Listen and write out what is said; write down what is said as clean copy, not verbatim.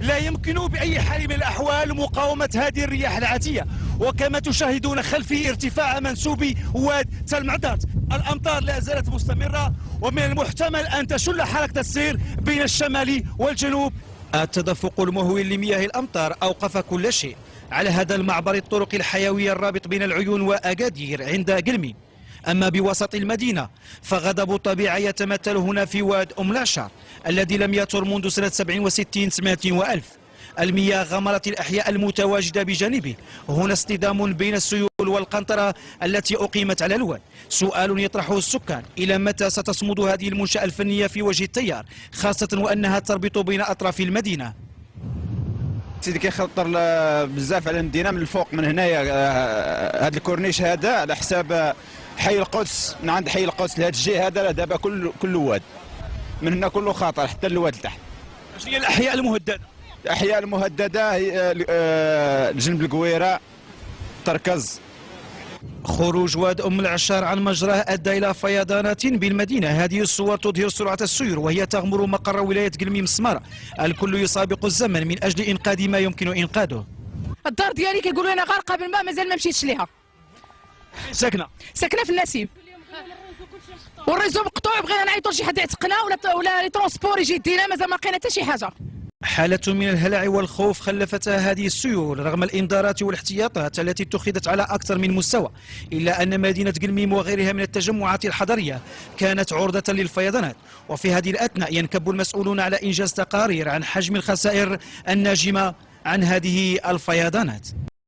لا يمكن بأي حال من الأحوال مقاومة هذه الرياح العاتية. وكما تشاهدون خلفي ارتفاع منسوب واد تل معدات. الأمطار لا زالت مستمرة، ومن المحتمل أن تشل حركة السير بين الشمال والجنوب. التدفق المهول لمياه الأمطار أوقف كل شيء على هذا المعبر الطرق الحيوي الرابط بين العيون وأكادير عند قلمي. أما بوسط المدينة فغضب الطبيعة يتمثل هنا في واد أم العشار الذي لم يطر منذ سنة 67 800 وألف. المياه غمرت الأحياء المتواجدة بجانبه. هنا اصطدام بين السيول والقنطرة التي أقيمت على الواد. سؤال يطرحه السكان: إلى متى ستصمد هذه المنشأة الفنية في وجه التيار، خاصة وأنها تربط بين أطراف المدينة؟ سيدي كيخطر بزاف على المدينه من الفوق من هنايا. هذا الكورنيش هذا على حساب حي القدس، من عند حي القدس لهذا الجهه هذا دابا كل واد من هنا كله خطر حتى الواد لتحت. شنو هي الأحياء المهددة؟ الأحياء المهددة هي جنب القويرة، تركز. خروج واد أم العشار عن مجراه أدى إلى فيضانات بالمدينة. هذه الصور تظهر سرعة السير وهي تغمر مقر ولاية قلمي مسمارة. الكل يسابق الزمن من أجل إنقاذ ما يمكن إنقاذه. الدار ديالي كيقولوا انا غارقه بالماء، مازال ما مشيتش ليها. ساكنة ساكنه في النسيم، والريزو مقطوع. بغينا نعيطوا لشي حد يعتقنا ولا لي ترونسبور يجي يدينا، مازال ما لقينا حتى شي حاجه. حالة من الهلع والخوف خلفتها هذه السيول رغم الإنذارات والاحتياطات التي اتخذت على أكثر من مستوى، إلا أن مدينة قلميم وغيرها من التجمعات الحضرية كانت عرضة للفيضانات. وفي هذه الأثناء ينكب المسؤولون على إنجاز تقارير عن حجم الخسائر الناجمة عن هذه الفيضانات.